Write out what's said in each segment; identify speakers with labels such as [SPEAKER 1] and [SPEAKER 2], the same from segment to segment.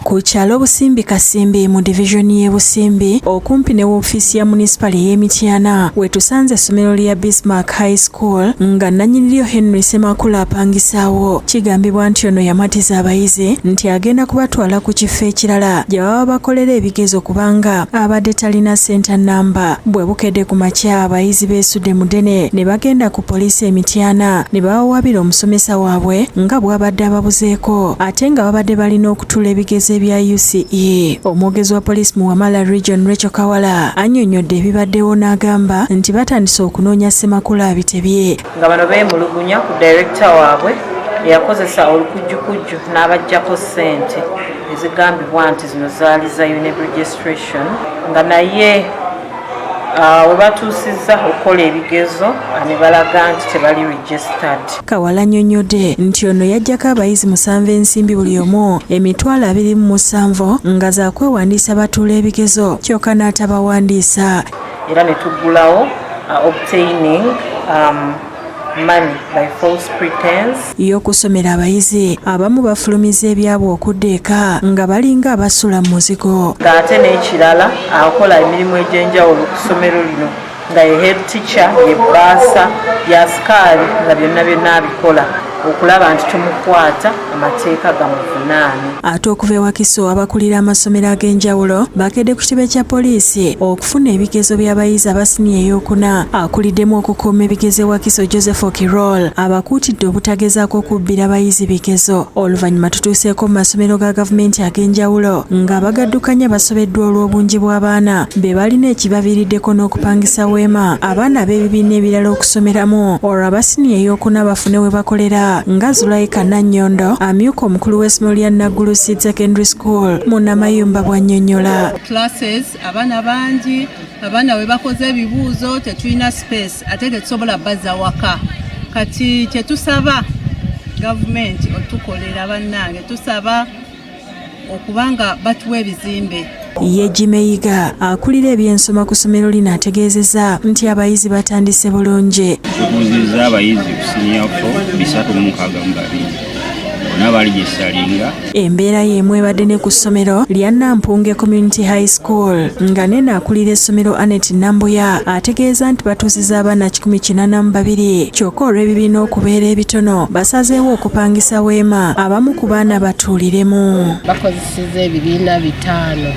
[SPEAKER 1] Ku kyalo Busimbi Kasimbi mu divisioni y'e Busimbi okumpi ne woofiisi ya munisipale y'Emityana wetusanze essomero lya Bismarck High School nga nannyini Henry Semakula apangisaawo. Kigambibwa nti ono yamatiza abayizi nti agenda kubatwala ku kifo ekirala gye baba bakolera ebigezo kubanga abadde talina ssenta nnamba. Bwe bukedde ku makya abayizi beesudde mudene ne bagenda ku poliisi Emityana ne bawabira omusomesa waabwe nga bw'abadde ababuzeeko ate nga babadde balina okutuula ebigezo ebya UCE. Omwogezi wa poliisi mu Wamala Region Rachel Kawala annyonnyodde ebibaddewo n'agamba nti batandise okunoonya Semakula abitebye.
[SPEAKER 2] Nga bano beemulugunya ku director waabwe eyakozesa olukujjukujju n'abajjako ssente ezigambibwa nti zino zaali za UNEB registration nga naye we batuusizza okukola ebigezo ne balaga nti tebali registered.
[SPEAKER 1] Kawala annyonnyodde nti ono yaggyako abayizi 7 ensimbi buli omu $227 nga za kwewandiisa batuula ebigezo kyokka n'atabawandiisa.
[SPEAKER 2] Era ne tuggulawo obtaining money by false pretense.
[SPEAKER 1] Y'okusomera abayizi abamu bafulumiza ebyabwe okudda eka nga balinga abasula mu muzigo.
[SPEAKER 2] Ng'ate n'ekirala akola emirimu egy'enjawulo ku ssomero lino nga ye head teacher, ye bbaasa, ya sikaali nga byonna abikola okulaba nti tumukwata amateeka gamuvunaane.
[SPEAKER 1] Ate okuva e Wakiso abakulira amasomero ag'enjawulo bakedde ku kitebe kya poliisi okufuna ebigezo by'abayizi abasiniya ey'okuna. Akuliddemu okukuuma ebigezo e Wakiso Joseph Okirol abakuutidde obutagezaako kubbira abayizi bigezo. Oluvannyuma tutuuseeko mu masomero ga gavumenti ag'enjawulo nga bagaddukanya basobeddwa olw'obungi bw'abaana be balina ekibaviiriddeko n'okupangisa weema abaana b'ebibiina ebirala okusomeramu olwo abasiniya ey'okuna bafune we bakolera nga Zulaika Nannyondo amyuka omukulu w'essomero lya Naggulu Seed Secondary School mu Namayumba bw'annyonnyola.
[SPEAKER 3] Classes abaana bangi, abaana we bakoze ebibuuzo tetulina space ate tetusobola bazza waka. Kati kyetusaba gavumenti otukolera bannange tusaba okubanga batuwa ebizimbe.
[SPEAKER 1] Ye Jimeyiga akulira ebyensoma ku ssomero lino ategeezezza nti abayizi batandise bulungi.
[SPEAKER 4] Tubuuzizza abayizi ku senior 4 362 bonna baligisalinga.
[SPEAKER 1] Embeera y'emu ebadde ne ku ssomero lya Nampunge Community High School nga nene akulira essomero Anet Nambuya ategeeza nti batuuzizza abaana 182 kyokka olw'ebibiina okubeera ebitono basazeewo okupangisa weema abamu ku baana batuuliremu.
[SPEAKER 5] Bakozesezza ebibiina 5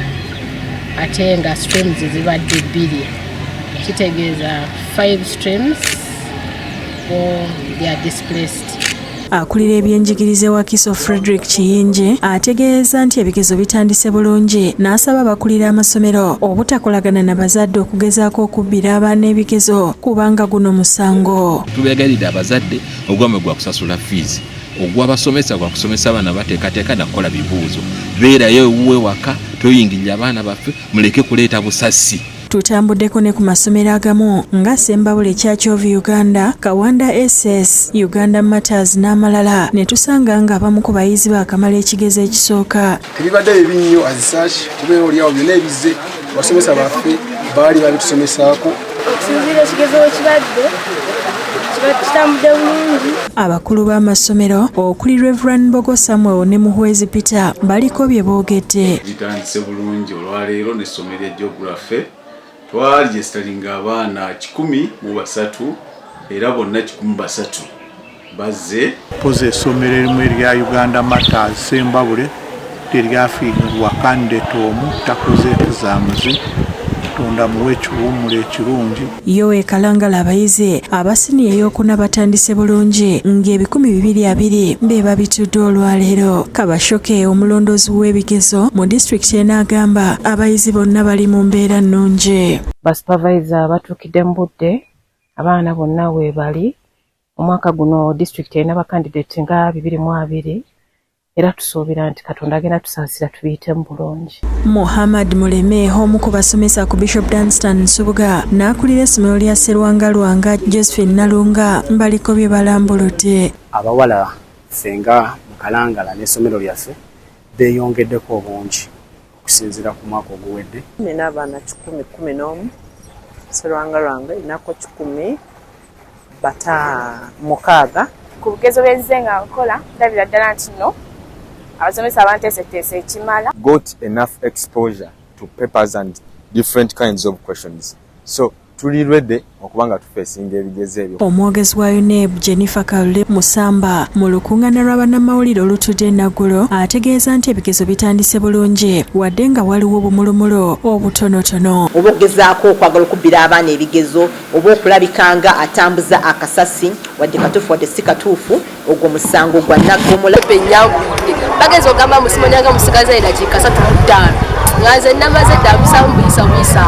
[SPEAKER 5] ate nga streams zibadde 2 kitegeeza 5 streams or they are displaced.
[SPEAKER 1] Akulira ebyenjigiriza e Wakiso Frederick Kiyinje ategeeza nti ebigezo bitandise bulungi n'asaba abakulira amasomero obutakolagana na bazadde okugezaako okubbira abaana ebigezo kubanga guno musango.
[SPEAKER 6] Tubeegalidde abazadde ogwame gwa kusasula fees ogw'abasomesa gwa kusomesa abaana bateekateeka nakukola bibuuzo. Beerayo ewuwe waka toyingirira abaana baffe muleke kuleeta busasi. Tutambuddeko ne ku masomero agamu nga Sembabule Church of Uganda, Kawanda SS, Uganda Matters n'amalala ne tusanga nga abamu ku bayizi baakamala ekigezo ekisooka.
[SPEAKER 7] Ebibadde bibi nnyo azisaaki kubeera olyawo byonna ebizze abasomesa baffe baali babitusomesaako.
[SPEAKER 8] Okusinziira ekigezo ekibadde kitambudde bulungi.
[SPEAKER 1] Abakulu b'amasomero okuli Reverend Bogo Samuel ne Muhwezi Peter baliko bye boogedde.
[SPEAKER 9] Bitandise bulungi olwaleero n'essomero lya Geography twaregistaringa abaana 103 era bonna 103 bazze.
[SPEAKER 10] Poze essomero erimu erya Uganda Matters Sembabule teryafiibwa kandidate omu takoze exams Katonda muwe ekiwummula ekirungi. Yowe
[SPEAKER 1] Kalangala abayizi abasiniya ey'okuna batandise bulungi nga220 be babitudde olwaleero. Kabashoke omulondoozi w'ebigezo mu disitulikiti n'agamba abayizi bonna bali mu mbeera nnungi.
[SPEAKER 11] Basupervisor batuukidde mu budde abaana bonna we bali. Omwaka guno disitulikiti erina bakandidate nga 220 era tusuubira nti Katonda agenda tusaasira tubiyite mu bulungi.
[SPEAKER 1] Muhammad Muleme omu ku basomesa ku Bishop Dunstan Nsubuga n'akulira essomero lya Sserwanga Josephine Nalunga baliko bye balambuludde.
[SPEAKER 12] Abawala senga mu Kalangala n'essomero lyaffe beeyongeddeko obungi okusinziira ku mwaka oguwedde.
[SPEAKER 2] Nina abaana 11 Sserwanga inako 10 bata mukaaga.
[SPEAKER 8] Ku bugezo bw'enze nga nkola ndabira ddala nti nno abasomesa abanteeseteese ekimala.
[SPEAKER 13] Got enough exposure to papers and different kinds of questions. So tuli ready okubanga tufeesinga ebigezo ebyo.
[SPEAKER 1] Omwogezi wa UNEB Jennifer Kalule Musamba mu lukungaana lw'abannamawulire olutudde Naggulo ategeeza nti ebigezo bitandise bulungi wadde nga waliwo obumulumulo obutonotono.
[SPEAKER 14] Oba okugezaako okwagala okubbira abaana ebigezo oba okulabikanga atambuza akasasi wadde katuufu wadde si katuufu ogwo musango gwa naggomola.
[SPEAKER 15] Penyagudde bagezi ogamba musimonyaga musigaza eddakiika 35 nga nze namaze dda musambuyisa